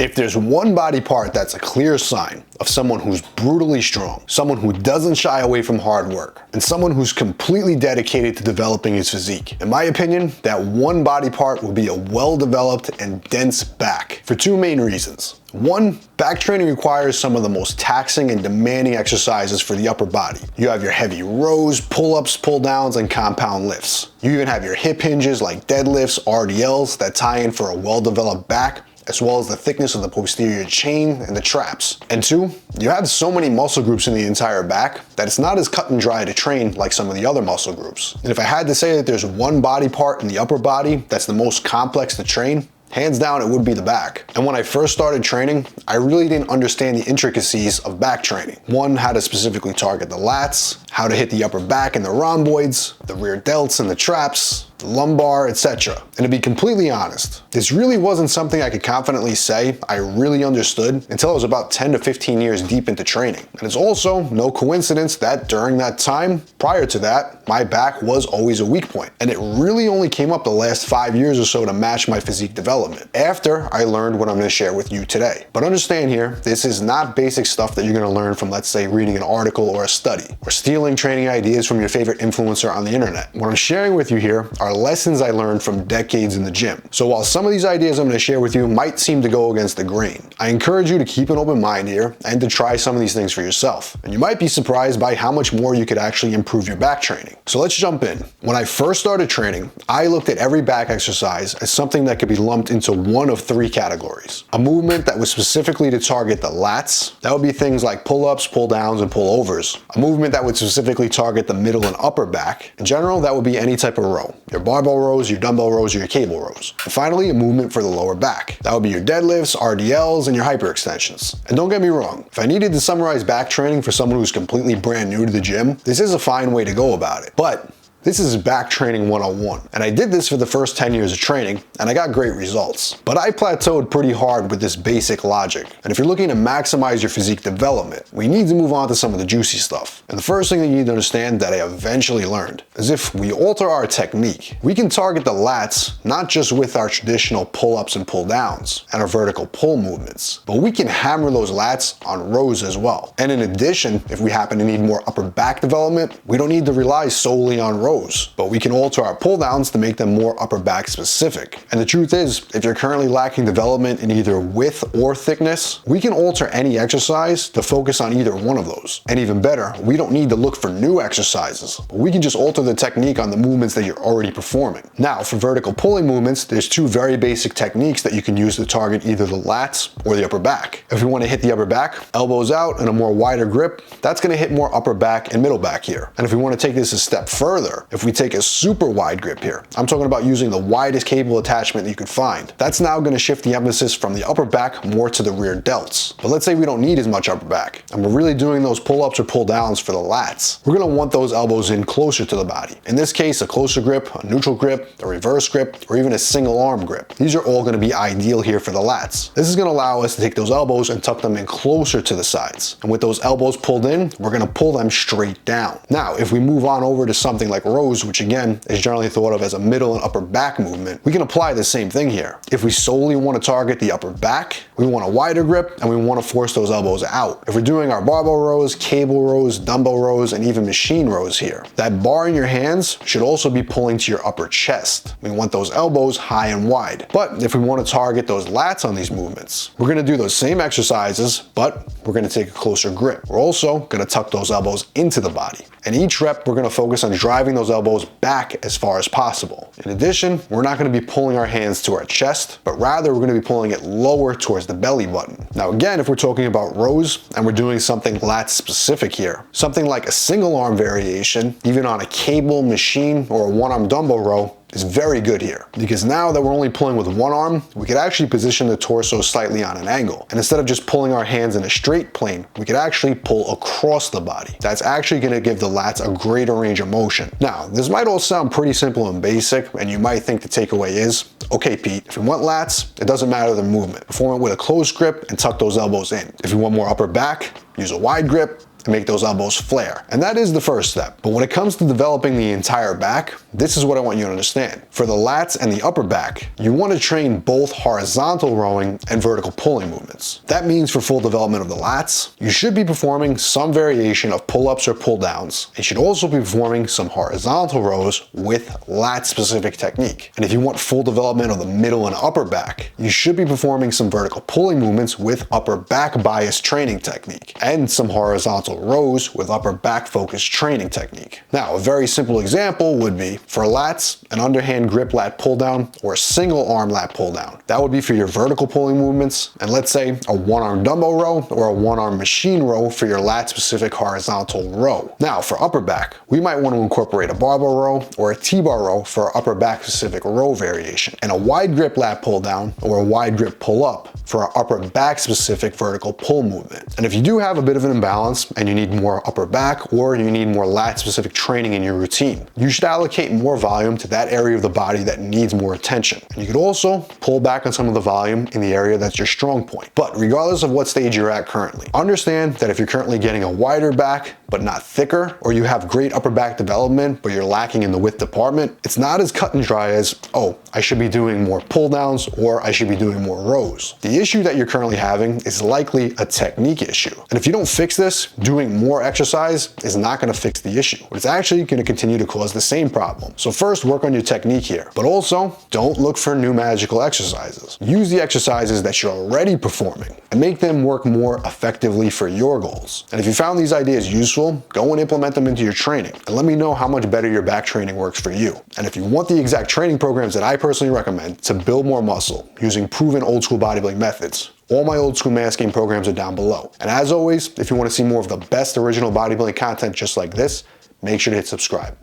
If there's one body part that's a clear sign of someone who's brutally strong, someone who doesn't shy away from hard work, and someone who's completely dedicated to developing his physique, in my opinion, that one body part will be a well-developed and dense back for two main reasons. One, back training requires some of the most taxing and demanding exercises for the upper body. You have your heavy rows, pull-ups, pull-downs, and compound lifts. You even have your hip hinges like deadlifts, RDLs that tie in for a well-developed back, as well as the thickness of the posterior chain and the traps. And two, you have so many muscle groups in the entire back that it's not as cut and dry to train like some of the other muscle groups. And if I had to say that there's one body part in the upper body that's the most complex to train, hands down, it would be the back. And when I first started training, I really didn't understand the intricacies of back training. One, how to specifically target the lats, how to hit the upper back and the rhomboids, the rear delts and the traps, the lumbar, etc. And to be completely honest, this really wasn't something I could confidently say I really understood until I was about 10 to 15 years deep into training. And it's also no coincidence that during that time, prior to that, my back was always a weak point. And it really only came up the last 5 years or so to match my physique development, after I learned what I'm going to share with you today. But understand here, this is not basic stuff that you're going to learn from, let's say, reading an article or a study, or stealing training ideas from your favorite influencer on the internet. What I'm sharing with you here are lessons I learned from decades in the gym. So while some of these ideas I'm going to share with you might seem to go against the grain, I encourage you to keep an open mind here and to try some of these things for yourself. And you might be surprised by how much more you could actually improve your back training. So let's jump in. When I first started training, I looked at every back exercise as something that could be lumped into one of three categories. A movement that was specifically to target the lats. That would be things like pull-ups, pull-downs, and pull-overs. A movement that would specifically target the middle and upper back. In general, that would be any type of row. Your barbell rows, your dumbbell rows, or your cable rows. And finally, a movement for the lower back. That would be your deadlifts, RDLs, and your hyperextensions. And don't get me wrong, if I needed to summarize back training for someone who's completely brand new to the gym, this is a fine way to go about it. But this is back training 101. And I did this for the first 10 years of training, and I got great results. But I plateaued pretty hard with this basic logic. And if you're looking to maximize your physique development, we need to move on to some of the juicy stuff. And the first thing that you need to understand that I eventually learned is if we alter our technique, we can target the lats not just with our traditional pull-ups and pull-downs and our vertical pull movements, but we can hammer those lats on rows as well. And in addition, if we happen to need more upper back development, we don't need to rely solely on rows, but we can alter our pull downs to make them more upper back specific. And the truth is, if you're currently lacking development in either width or thickness, we can alter any exercise to focus on either one of those. And even better, we don't need to look for new exercises, but we can just alter the technique on the movements that you're already performing. Now, for vertical pulling movements, there's two very basic techniques that you can use to target either the lats or the upper back. If you want to hit the upper back, elbows out and a more wider grip, that's going to hit more upper back and middle back here. And if we want to take this a step further, if we take a super wide grip here, I'm talking about using the widest cable attachment that you could find. That's now going to shift the emphasis from the upper back more to the rear delts. But let's say we don't need as much upper back, and we're really doing those pull-ups or pull-downs for the lats. We're going to want those elbows in closer to the body. In this case, a closer grip, a neutral grip, a reverse grip, or even a single arm grip. These are all going to be ideal here for the lats. This is going to allow us to take those elbows and tuck them in closer to the sides. And with those elbows pulled in, we're going to pull them straight down. Now, if we move on over to something like rows, which again is generally thought of as a middle and upper back movement, we can apply the same thing here. If we solely want to target the upper back, we want a wider grip and we want to force those elbows out. If we're doing our barbell rows, cable rows, dumbbell rows, and even machine rows here, that bar in your hands should also be pulling to your upper chest. We want those elbows high and wide. But if we want to target those lats on these movements, we're going to do those same exercises, but we're going to take a closer grip. We're also going to tuck those elbows into the body. And each rep, we're going to focus on driving those elbows back as far as possible. In addition, we're not going to be pulling our hands to our chest, but rather we're going to be pulling it lower towards the belly button. Now again, if we're talking about rows and we're doing something lat specific here, something like a single arm variation, even on a cable, machine, or a one-arm dumbbell row, is very good here, because now that we're only pulling with one arm, we could actually position the torso slightly on an angle. And instead of just pulling our hands in a straight plane, we could actually pull across the body. That's actually going to give the lats a greater range of motion. Now, this might all sound pretty simple and basic, and you might think the takeaway is, okay, Pete, if you want lats, it doesn't matter the movement. Perform it with a close grip and tuck those elbows in. If you want more upper back, use a wide grip. and make those elbows flare. And that is the first step. But when it comes to developing the entire back, this is what I want you to understand. For the lats and the upper back, you want to train both horizontal rowing and vertical pulling movements. That means for full development of the lats, you should be performing some variation of pull-ups or pull-downs. You should also be performing some horizontal rows with lat-specific technique. And if you want full development of the middle and upper back, you should be performing some vertical pulling movements with upper back bias training technique, and some horizontal rows with upper back focused training technique. Now, a very simple example would be, for lats, an underhand grip lat pull down or a single arm lat pull down. That would be for your vertical pulling movements, and let's say a one-arm dumbbell row or a one-arm machine row for your lat-specific horizontal row. Now, for upper back, we might want to incorporate a barbell row or a T-bar row for our upper back specific row variation, and a wide grip lat pull down or a wide grip pull up for our upper back specific vertical pull movement. And if you do have a bit of an imbalance and you need more upper back or you need more lat specific training in your routine, you should allocate more volume to that area of the body that needs more attention. And you could also pull back on some of the volume in the area that's your strong point. But regardless of what stage you're at currently, understand that if you're currently getting a wider back but not thicker, or you have great upper back development but you're lacking in the width department, it's not as cut and dry as, oh, I should be doing more pull downs or I should be doing more rows. The issue that you're currently having is likely a technique issue. And if you don't fix this, doing more exercise is not going to fix the issue. It's actually going to continue to cause the same problem. So first, work on your technique here, but also don't look for new magical exercises. Use the exercises that you're already performing and make them work more effectively for your goals. And if you found these ideas useful, go and implement them into your training and let me know how much better your back training works for you. And if you want the exact training programs that I personally recommend to build more muscle using proven old school bodybuilding methods, all my old school masking programs are down below. And as always, if you want to see more of the best original bodybuilding content just like this, make sure to hit subscribe.